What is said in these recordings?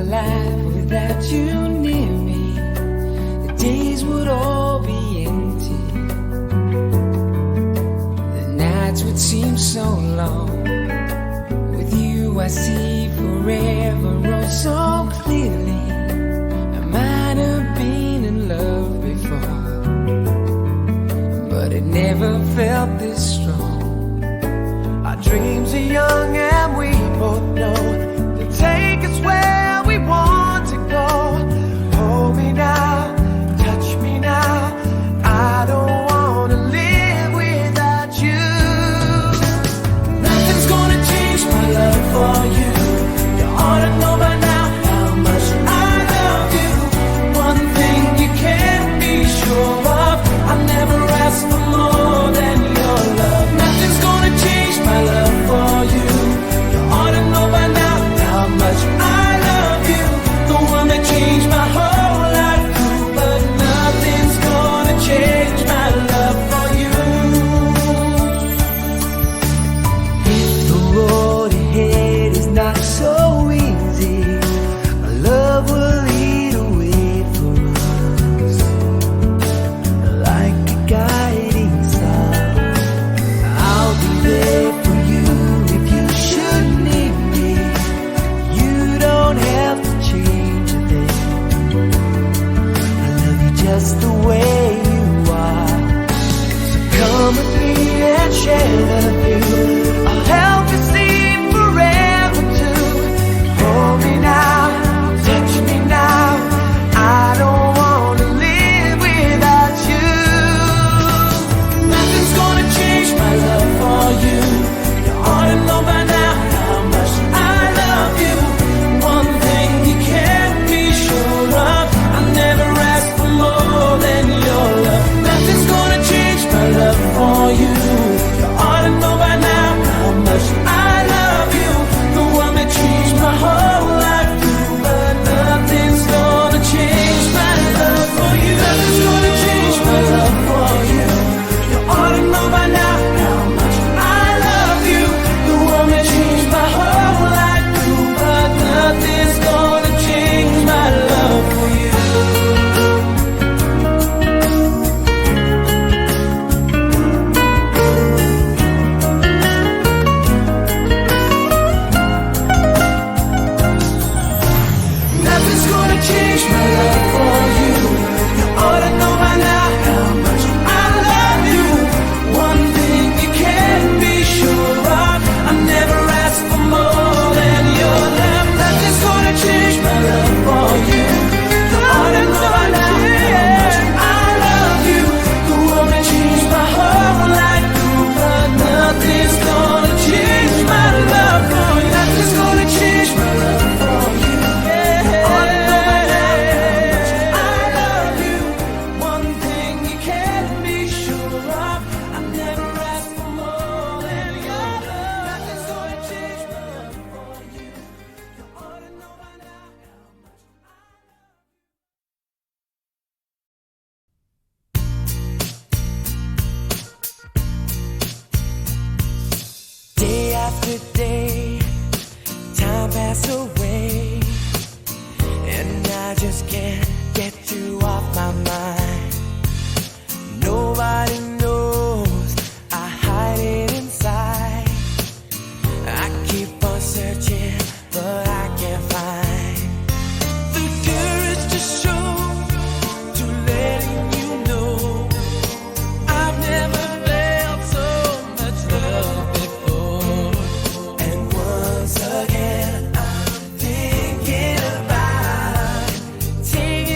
life without you near me. The days would all be empty. The nights would seem so long. With you I see forever oh so clearly. I might have been in love before, but it never felt this strong. Our dreams are young and we both know they take us where we want to go. Hold me now, touch me now. I don't wanna live without you. Nothing's gonna change my love for you. You ought to know by now how much I love you. One thing you can't be sure of, I never ask for more than your love. Nothing's gonna change my love for you. You ought to know by now how much I love you. The one that changed my whole life through, but nothing's gonna change my love for you. The road ahead is not so easy. Our love will lead a way for us, like a guiding star. I'll be there for you if you should need me. You don't have to change a thing. I love you just the way you are. So come with me and share the view. I'll help you see forever too. Hold me now, touch me now. I don't wanna live without you. Nothing's gonna change my love for you. You ought to know by now how much I love you. One thing you can't be sure of, I never ask for more than your love. Nothing's gonna change my love for you. You ought to know by now how much I love you. The one that changed my whole life through, but nothing's gonna change my love for you. Nothing's gonna change my love for you. You ought to know by now how much I love you. The one that changed my whole life through, but nothing's gonna change my love for you. Nothing's gonna change my love for you. You ought to know by now how much I love you. One thing you can't be sure of, I never ask for more than your love. Nothing's gonna change my love for you. You ought to know by now how much I love you. The one that changed my whole life through, but nothing's gonna change my love for you. Nothing's gonna change my love for you. Day after day, time passes away, and I just can't get you off my mind. Nobody knows I hide it inside. I keep on searching, but I can't find the courage to show, to letting you know I've never felt so much love before. And once again I'm thinking about taking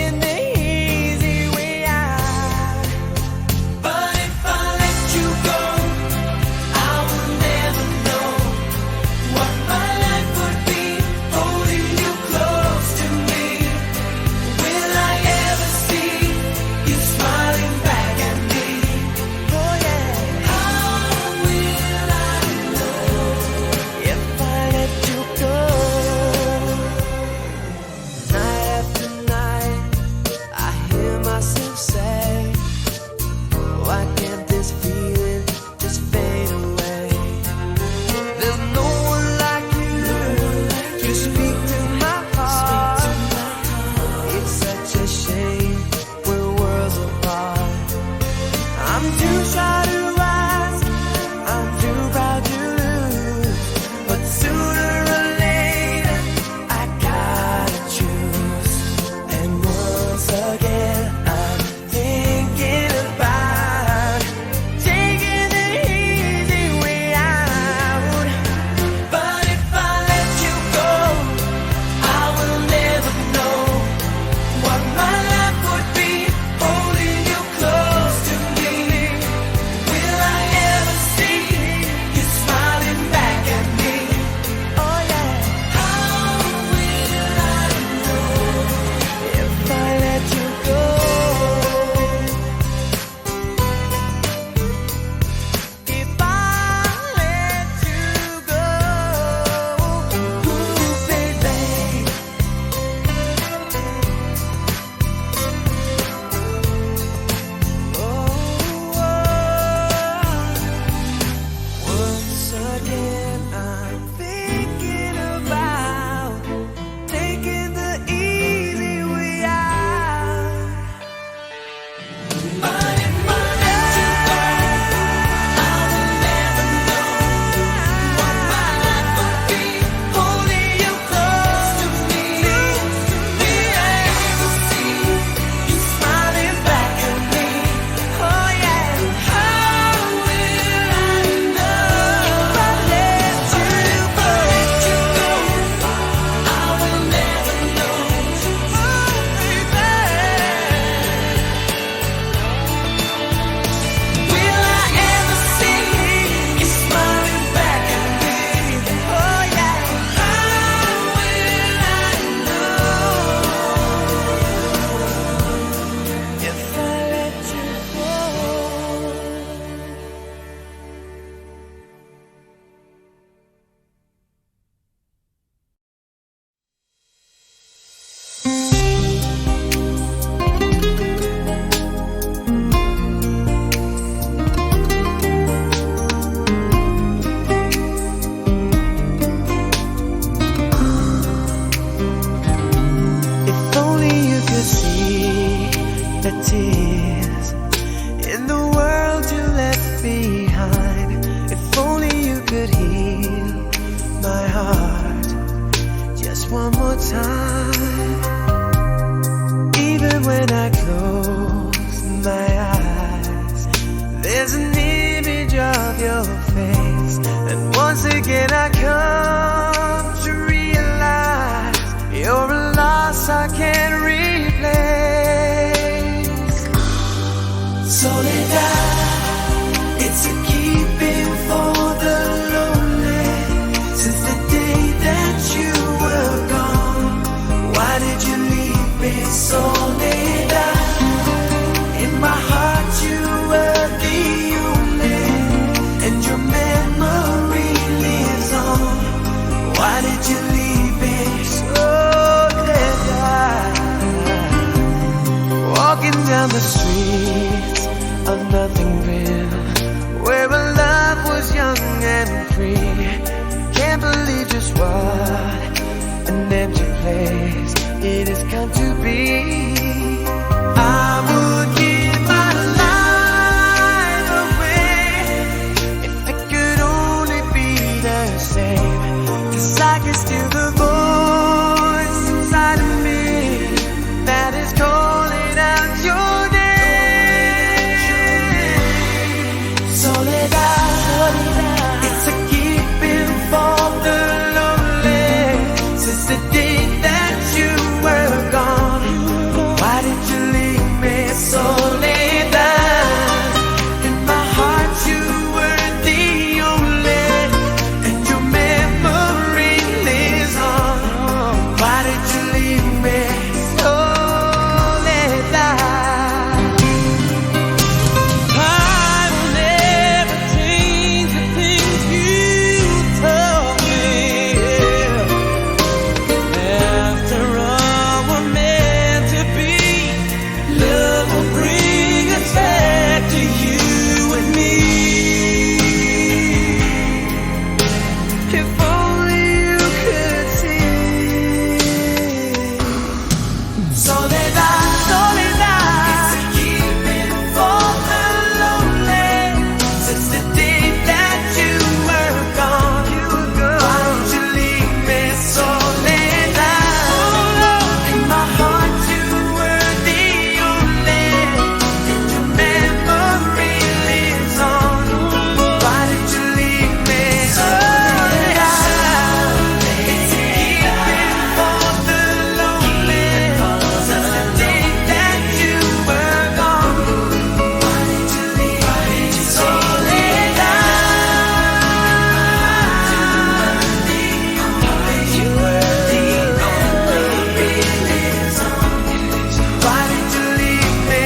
the tears in the world you left behind. If only you could heal my heart just one more time. Even when I close my eyes, there's an image of your face, and once again I come to realize you're a loss I can't replace. Soledad, it's a keeping for the lonely. Since the day that you were gone, why did you leave me? Soledad, in my heart you were the only, and your memory lives on. Why did you leave me? Soledad, walking down the streets of nothing real, where a love was young and free. Can't believe just what an empty place it has come to be. I would give my life away if it could only be the same, 'cause I can steal the voice inside of me that is calling out your name. Soledad, it's a keeping for the lonely. Since the day that you were gone, why did you leave me? Soledad, in my heart you were the only, and your memory lives on. Why did you leave me? Soledad, I will never change the things you told me. After all we're meant to be, love will bring us back to you and me. If only you could see. Soledad, Soledad, it's a keeping for the lonely. Since the day that you were gone, why did you leave me? Soledad, in my heart you were the only, and your memory lives on. Why did you leave me? Soledad, it's a keeping for the lonely. Since the day that you were gone, why did you leave me? Soledad, you were the only, lives on. Why did you leave me?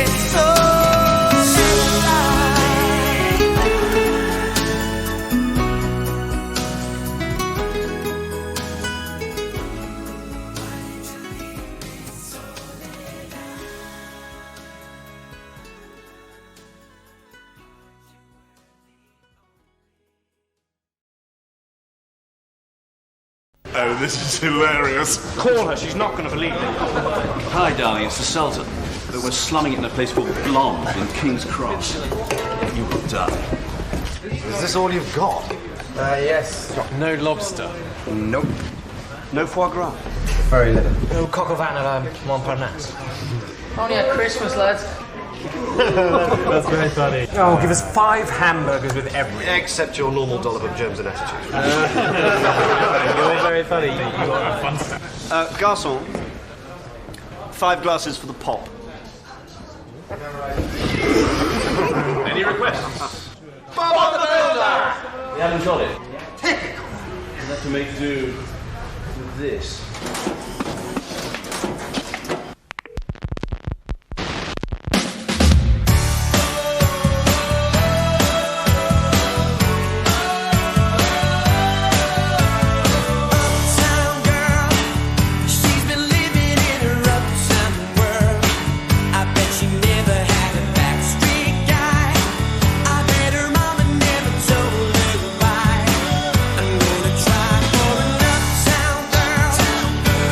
Oh, this is hilarious. Call her, she's not going to believe it. Hi, darling, it's the Sultan. But we're slumming it in a place called Blonde in King's Cross. You will die. Is this all you've got? Yes. No lobster. Nope. No foie gras. Very little. No coq au vin à la Montparnasse. Only at Christmas, lads. That's very funny. Oh, give us 5 hamburgers with everything. Except your normal dollop of germs and attitude. You're very funny. You are fun stuff. Garçon, 5 glasses for the pop. Any requests? Bob the Builder! We haven't got it. Typical. We'll have to make do with this. uptown girl, she's been living in her uptown world. I bet she never had a backstreet guy. I bet her mama never told her why. I'm gonna try for an uptown girl.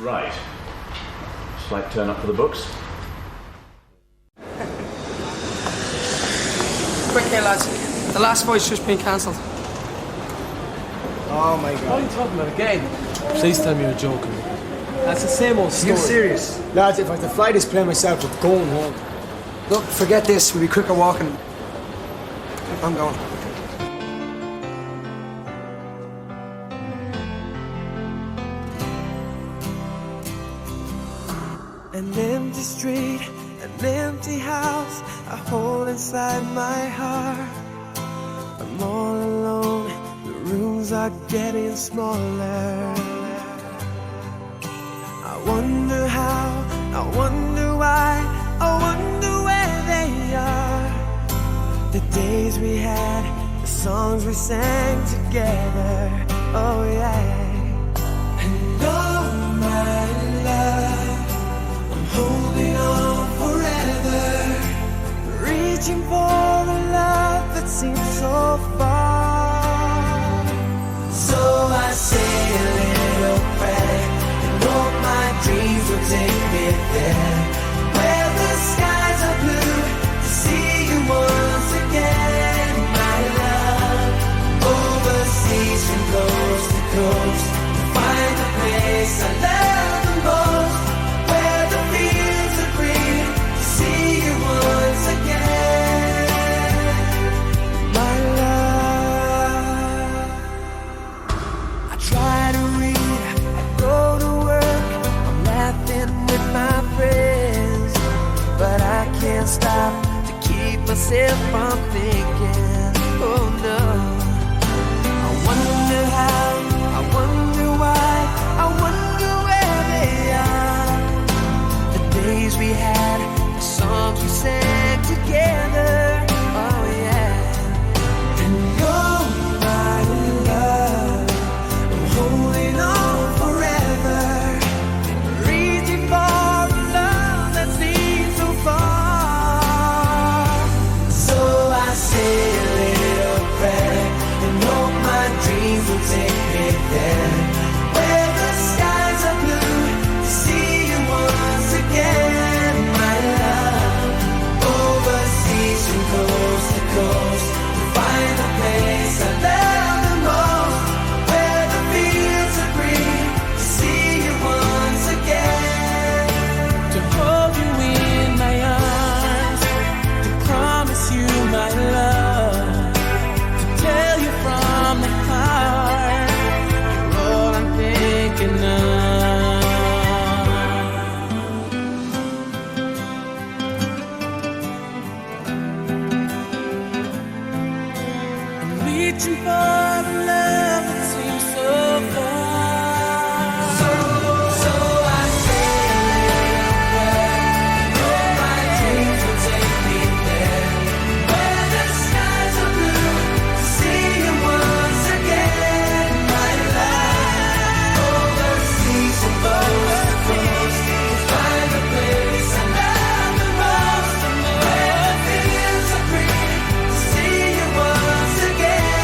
Right. Slight turn up for the books. Quick here, lads. The last fight's just been cancelled. Oh my What god. are you talking about again? Please tell me you're joking. That's the same old story. You serious? Lads, if I had to fly this plane myself, I'm going home. Look, forget this. We'll be quicker walking. I'm going. An empty street, an empty house, a hole inside my heart. I'm all alone, the rooms are getting smaller. I wonder how, I wonder why, I wonder where they are. The days we had, the songs we sang together, oh yeah. And oh my love, I'm holding on forever, reaching for a love that seems so far. So I say a little prayer and hope my dreams will take me there, where the skies are blue, to see you once again, my love. Overseas from coast to coast, to find the place I love the most, where the fields are green, to see you once again, my love. I try to read, I go to work, I'm laughing with my friends, but I can't stop to keep myself from thinking, oh no. I wonder how, I wonder why, I wonder where they are. The days we had, the songs we sang together, oh yeah. And oh my love, I'm holding on forever, reaching for a love that seems so far. So I say a little prayer and hope my dreams will take me there, where the skies are blue, to see you once again, my love. Overseas from coast to coast, to find the place I love the most, where the fields are green, to see you once again, to hold you in my arms, to promise you my love, to tell you from the heart, you're all I'm thinking of. I'm reaching for a love that seems so far. So I say a little prayer, and hope my dreams will take me there, where the skies are blue, to see you once again, my love. Overseas from coast to coast, to find the place I love the most, where the fields are green, to see you once again,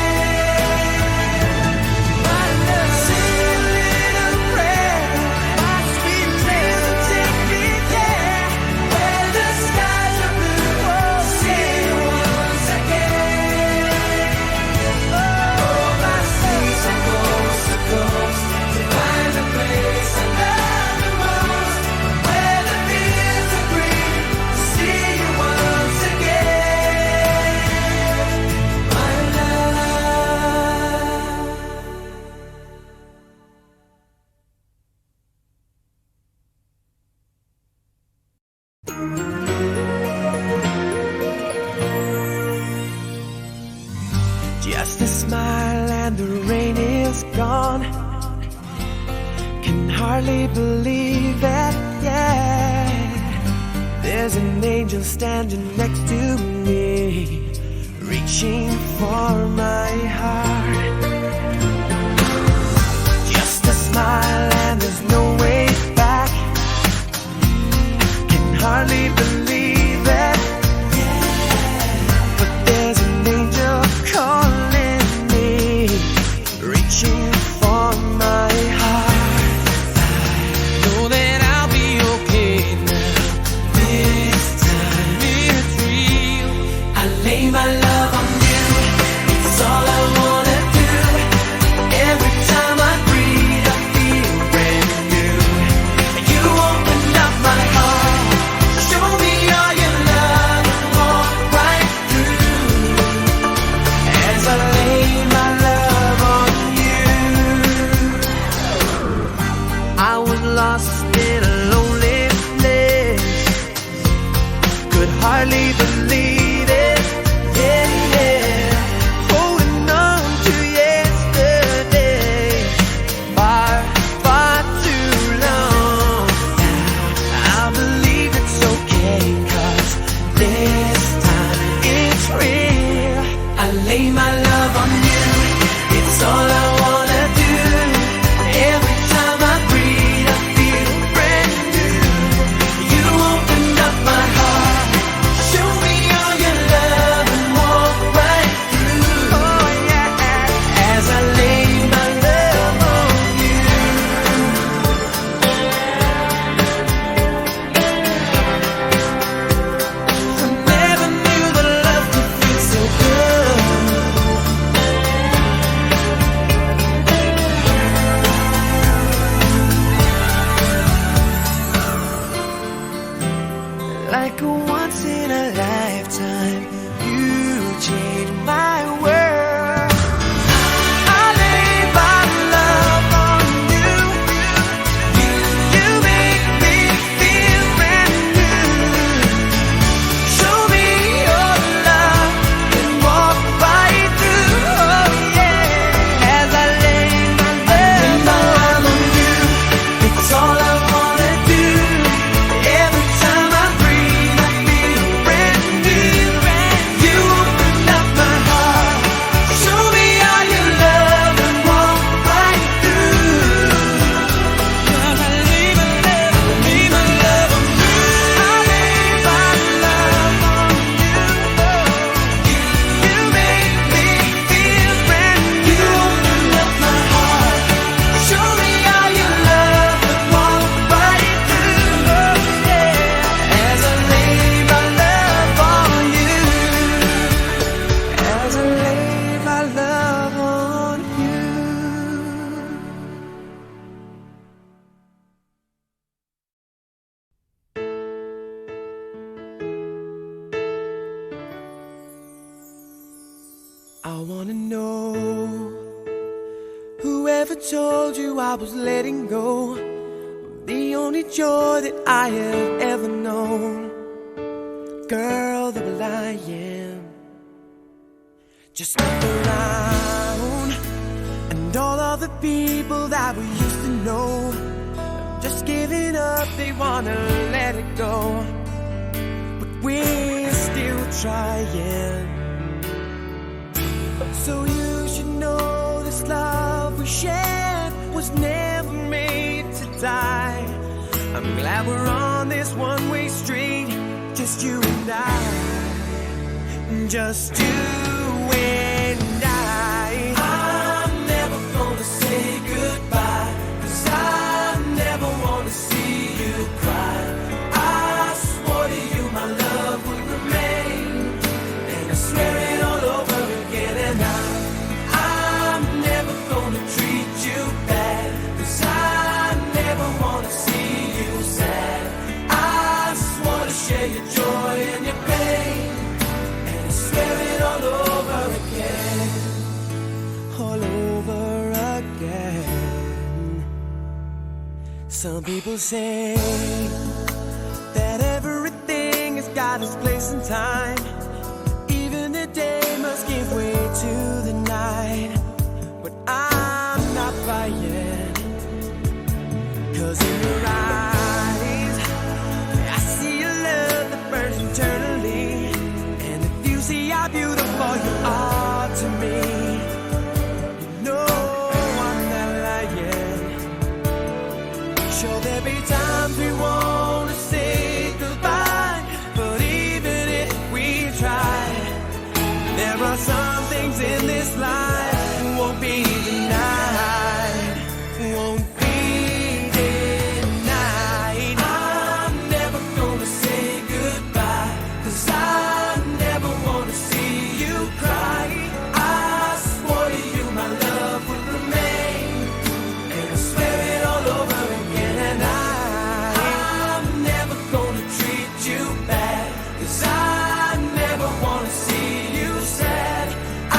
my love. Say a little prayer, my sweet dreams will take me there, where the skies are blue, to see you once again. Overseas from coast to coast, to find the place I love the most, where the fields are green, to see you once again, my love. Just a smile and the rain is gone. Can hardly believe it, yeah. There's an angel standing next to me, reaching for my heart. Just a smile and there's no way back. Can hardly believe it, but there's an angel calling me, reaching for my heart. I know Whoever told you I was letting go of the only joy that I have ever known? Girl, the will I am. Just look around, and all of the people that we used to know have just giving up, they wanna let it go. But we're still trying. So you should know this love we shared was never made to die. I'm glad we're on this one-way street, just you and I. Just you and I. I'm never gonna say goodbye, 'cause I never wanna see you cry. I swore to you my love would remain, and I swear it all over again. And I'm never gonna treat you bad, 'cause I never wanna see you sad. I swore to share your joy and your pain, and I swear it all over again. All over again. Some people say that everything has got its place and time. Even the day must give way to the night. But I'm not buying, 'cause in your eyes I see a love that burns eternally. And if you see how beautiful you are to me, you know I'm not lying. Sure, there'll be times we wanna say goodbye, but even if we try, there are some things in this life won't be denied. Won't be denied. I'm never gonna say goodbye, 'cause I never wanna see you cry. I swore to you my love would remain, and I swear it all over again. And I'm never gonna treat you bad, 'cause I never wanna see you sad. I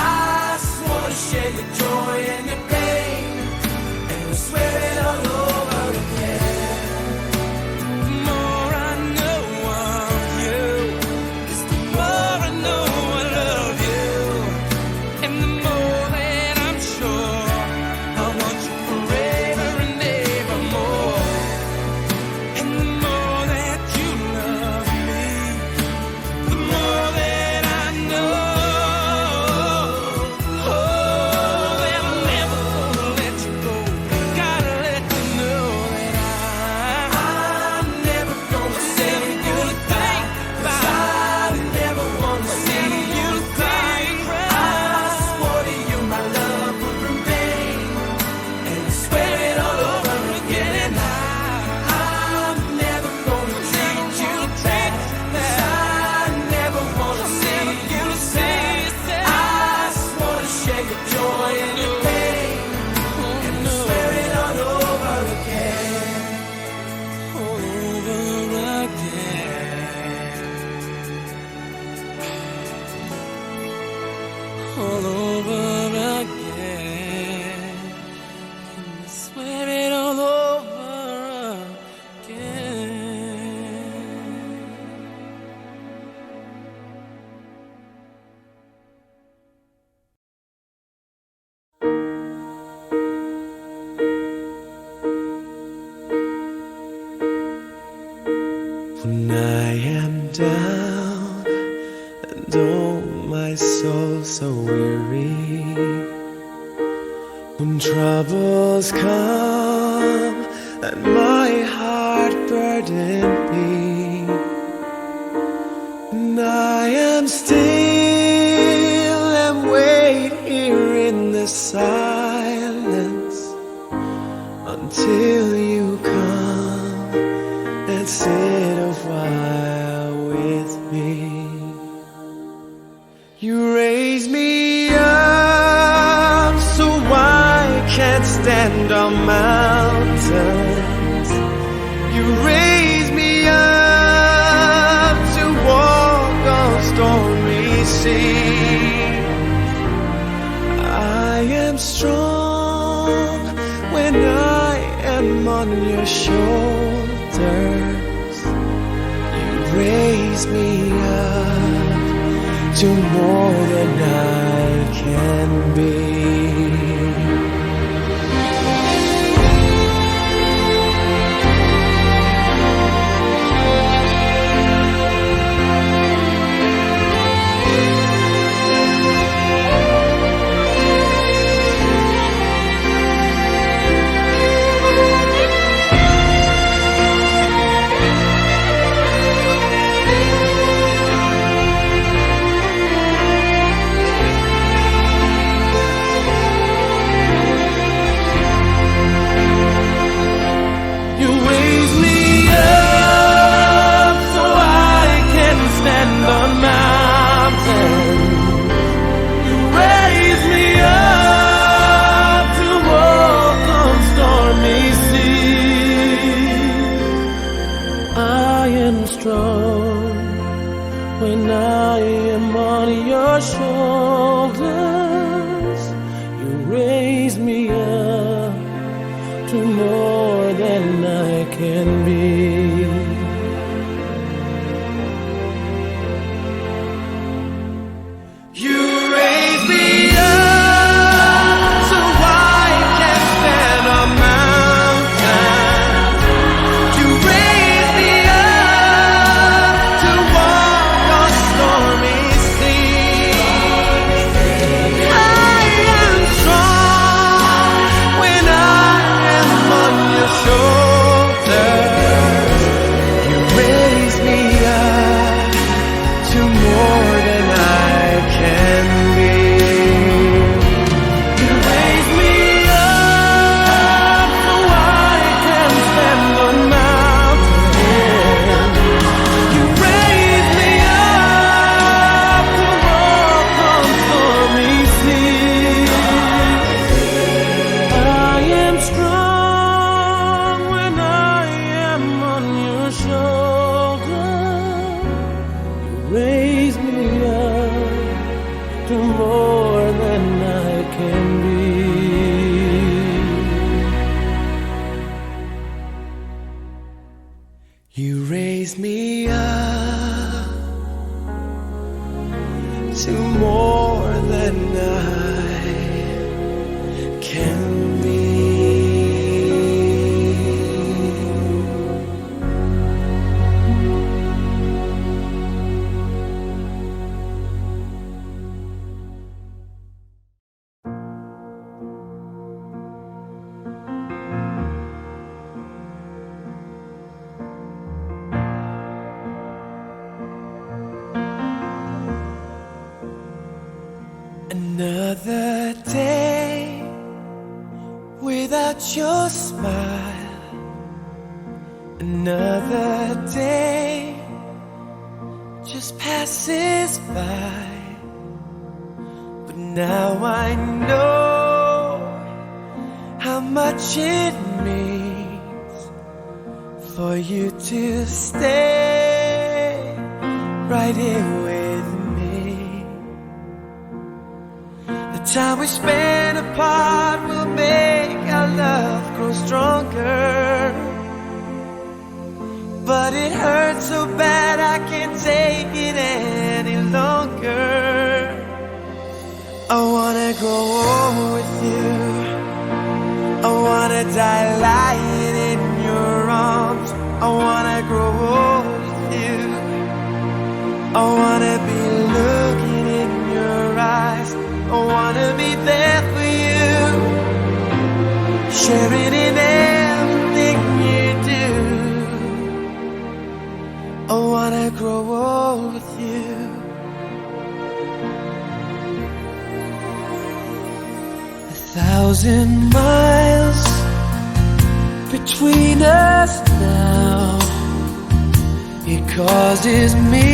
swore to share your joy and your pain, and I swear it all over again. The more I know of you, 'cause the more I know I love you, and the more that I'm sure I want you forever and ever more. And the more that you love me, the more that I know. Oh, that I'm never gonna let you go. Gotta let you know that I'm never gonna say goodbye, 'cause I never wanna see you cry. I swore to you my love would remain, and I swear it all over again. And I'm never gonna treat you bad, 'cause I never wanna see you sad. I swore to share your joy and your pain, and I swear it all over again. All over again. All over again. And I swear it all over again. When I am down and oh my soul so weary, when troubles come and my heart burden me, and I am still and wait here in the silence until you come and sit a while with me. You raise me up so I can't stand on mountains. You raise me up to walk on stormy seas. I am strong on your shoulders. You raise me up to more than I can be. When I am on your shoulders, you raise me up to more than I can be. You raise me up so I can stand on mountains. You raise me up to walk on stormy seas. I am strong when I am on your shoulders. You raise me up to more than I can be. You raise me up so I can stand on mountains. You raise me up to walk on stormy seas. I am strong when I am on your shoulder. You raise me up to more than I can be. You raise me up to more than I can be. Another day without your smile. Another day just passes by. But now I know how much it means for you to stay right here with me. The time we spend apart will make our love grow stronger. But it hurts so bad I can't take it any longer. I wanna grow old with you. I wanna die lying in your arms. I wanna grow old with you. I wanna be looking in your eyes. I wanna be there for you, sharing in everything you do. I wanna grow old with you. 1,000 miles between us now. It causes me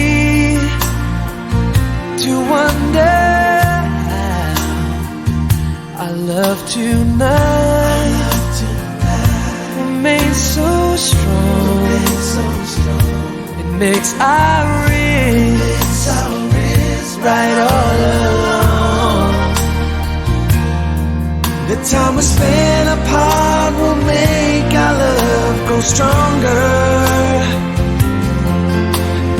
to wonder how our love tonight remains so strong. It makes our wrists right all along. The time we spend apart will make make our love grow stronger.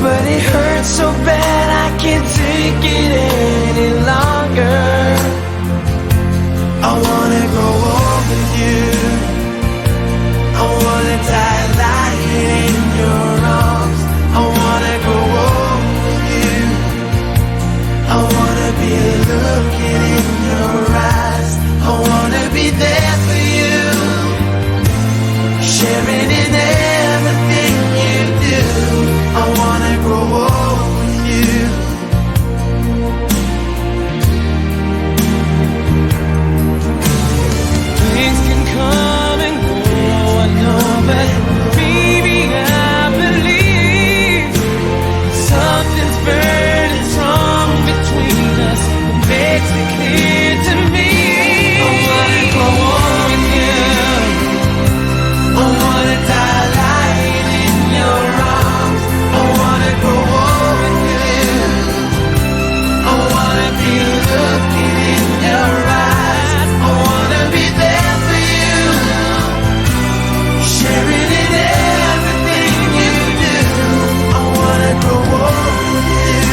But it hurts so bad I can't take it any longer. I wanna grow old with you. I wanna die lying in your arms. I wanna grow old with you. I wanna be looking in your eyes. I wanna be there for you, sharing in everything you do. I wanna grow old with you. Things can come and go, I know, but baby, I believe something's burning strong between us. It makes it clear to me. I wanna grow old with you. I wanna die lying in your arms. I wanna grow old with you. I wanna be looking in your eyes. I wanna be there for you, sharing in everything you do. I wanna grow old with you.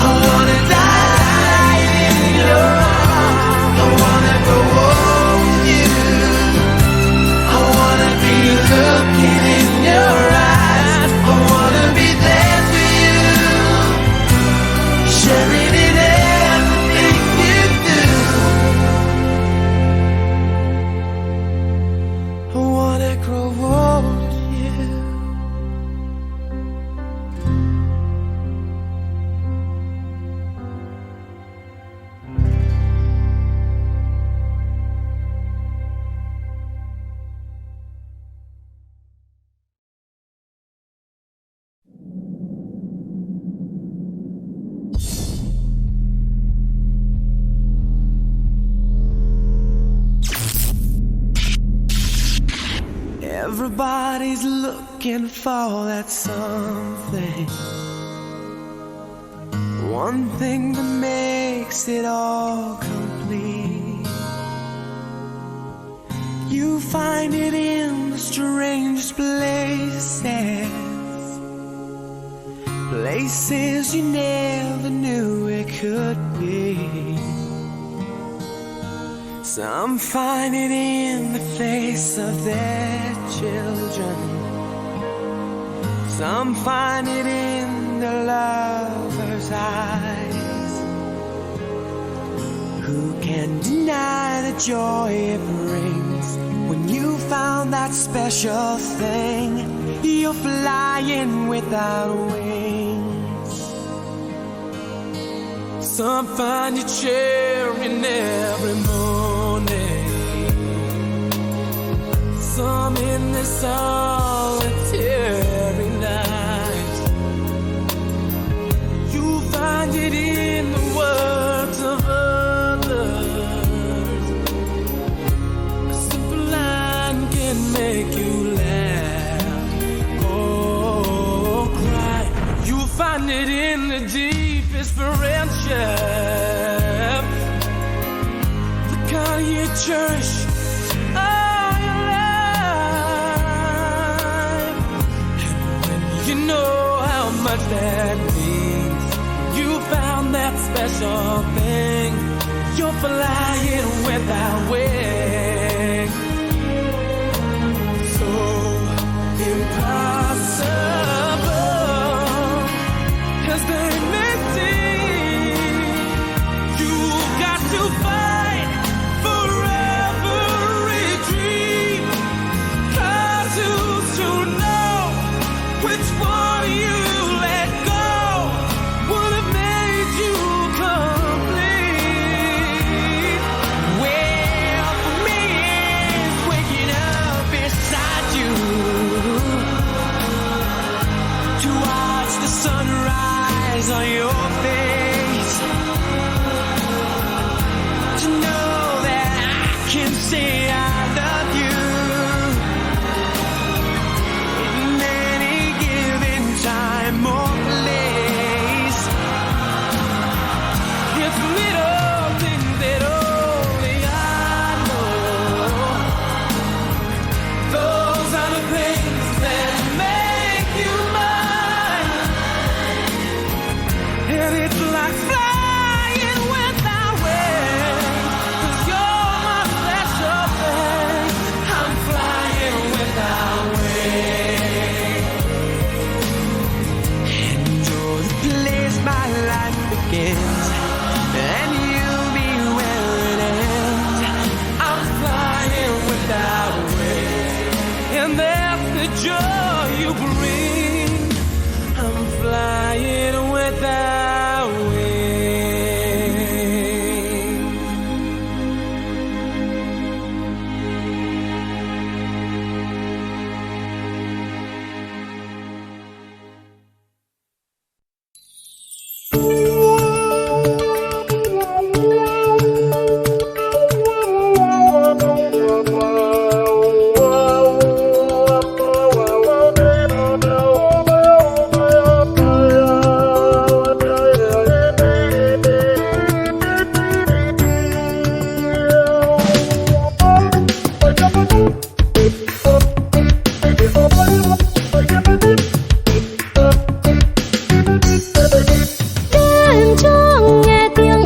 I wanna die in your arms. I wanna grow old with you. I wanna be looking in your eyes. I wanna be there for you, sharing in everything you do. I wanna grow old with you. Everybody's looking for that something, one thing that makes it all complete. You find it in the strangest places, places you never knew it could be. Some find it in the face of their children. Some find it in the lover's eyes. Who can deny the joy it brings when you found that special thing? You're flying without wings. Some find you cheering every morning. Some in the solitary night. You find it in the words of others. A simple line can make you laugh or cry. You find it in the deepest friendship, the kind you cherish all your life. And when you know how much that means, you found that special thing. You're flying without wings. So impossible as they may seem, you've got to fight for every dream. 'Cause who's to know which one you let go would have made you complete. Well, for me, it's waking up beside you to watch the sunrise on your face, to know that I can say I love you in any given time or place. It's little things that only I know and that's the joy you bring. I'm flying without wings. Đêm trăng nghe tiếng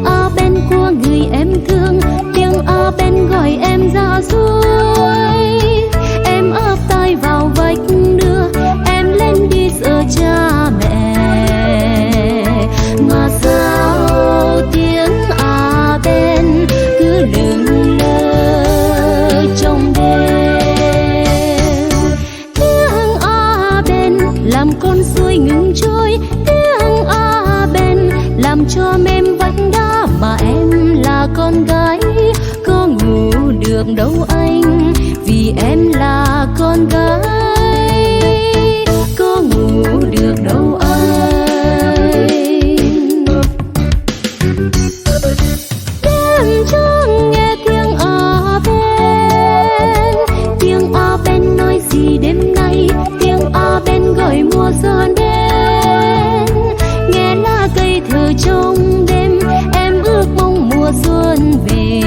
a bên của người em thương, tiếng a bên gọi em ra suối. Em áp tay vào vách đưa em lên đi giữa cha mẹ, mà sao tiếng a bên cứ lững lờ trong đêm. Tiếng a bên làm con suối ngừng trôi, tiếng a bên làm cho mềm vách đá, mà em là con gái có ngủ được đâu anh, vì em là con gái có ngủ được đâu anh. Đêm trăng nghe tiếng a bên nói gì đêm nay, tiếng a bên gọi mùa xuân đến. Nghe lá cây thơ trong đêm em ước mong mùa xuân về,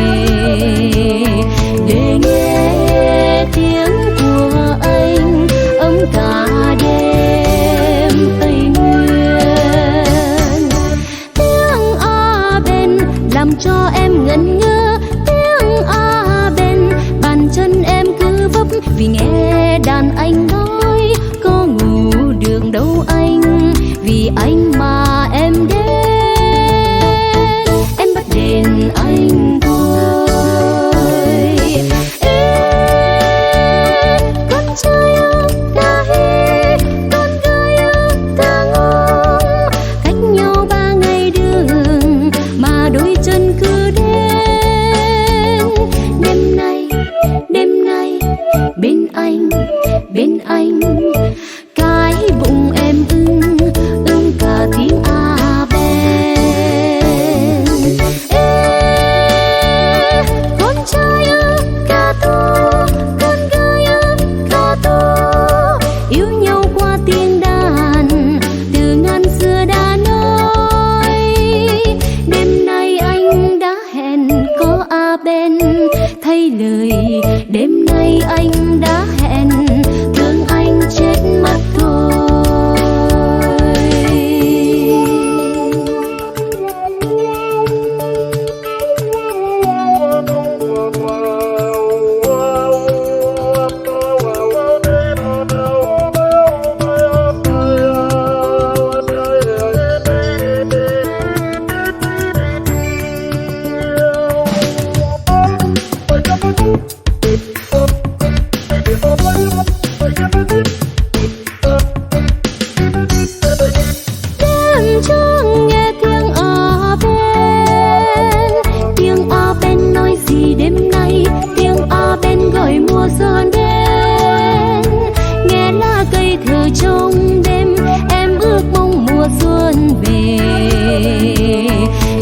để nghe tiếng của anh ấm cả đêm Tây Nguyên. Tiếng a bên làm cho em ngẩn ngơ, tiếng a bên bàn chân em cứ vấp, vì nghe đàn anh nói có ngủ được đâu anh, vì anh mà em đến em bắt đền anh thôi. Con trai ơi ta hi, con gái ơi ta ngóng, cách nhau 3 ngày đường mà đôi chân cứ đến. Đêm nay bên anh cái bụng em ưng cả tiếng a bên. Con trai ơi ca tô, con gái ơi ca tô, yêu nhau qua tiếng đàn từ ngàn xưa đã nói. Đêm nay anh đã hẹn có a bên thay lời, đêm nay anh đã hẹn thương anh chết mất thôi. Đêm trăng nghe tiếng a bên nói gì đêm nay, tiếng a bên gọi mùa xuân đến. Nghe lá cây thơ trong đêm em ước mong mùa xuân về,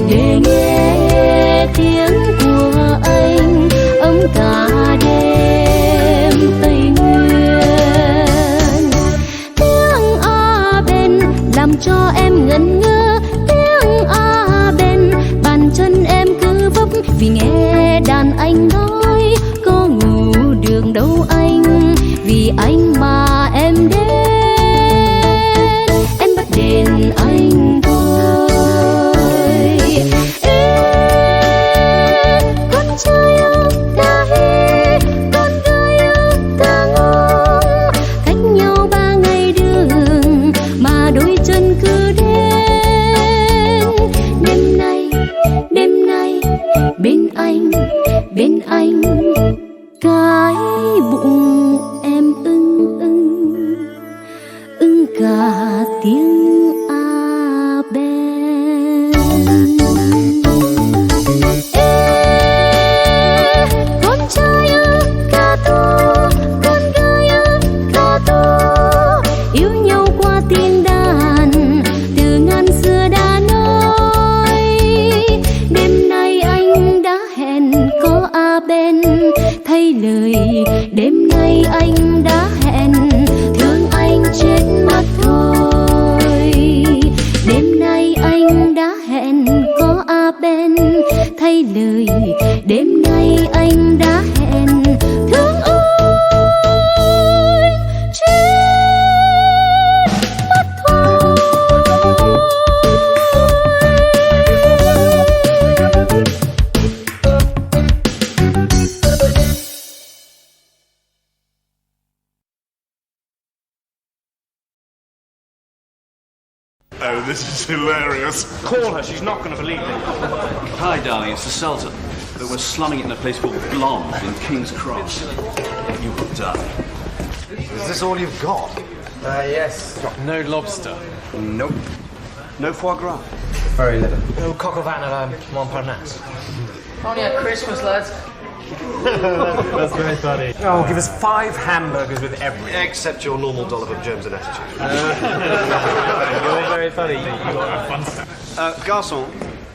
để nghe tiếng của anh ấm cả đêm Tây Nguyên. Tiếng a bên làm cho em ngẩn ngơ, tiếng a bên bàn chân em cứ vấp, vì nghe đàn anh nói có ngủ được đâu anh, vì anh mà em đến em bắt đền anh thôi. Con trai ơi ta hi, con gái ơi ta ngóng, cách nhau 3 ngày đường mà đôi chân cứ đến. Đêm nay bên anh cái bụng em ưng cả tiếng a ben. Ê, con trai ơi ca tô, con gái ơi ca tô, yêu nhau qua tiếng đàn từ ngàn xưa đã nói. Đêm nay anh đã hẹn có a ben thay lời, đêm nay anh đã hẹn thương anh chết mất thôi. Đêm nay anh đã hẹn có a ben thay lời, đêm nay anh đã hẹn thương anh chết mất thôi. Oh, this is hilarious. Call her, she's not going to believe it. Hi, darling, it's the Sultan. But we're slumming it in a place called Blonde in King's Cross. You will die. Is this all you've got? Yes. No lobster. Nope. No foie gras. Very little. No coq au vin à la Montparnasse. Only at Christmas, lads. That's very funny. Oh, give us 5 hamburgers with everything. Except your normal dollop of germs and attitude. You're very funny. You got a fun stuff. Garçon,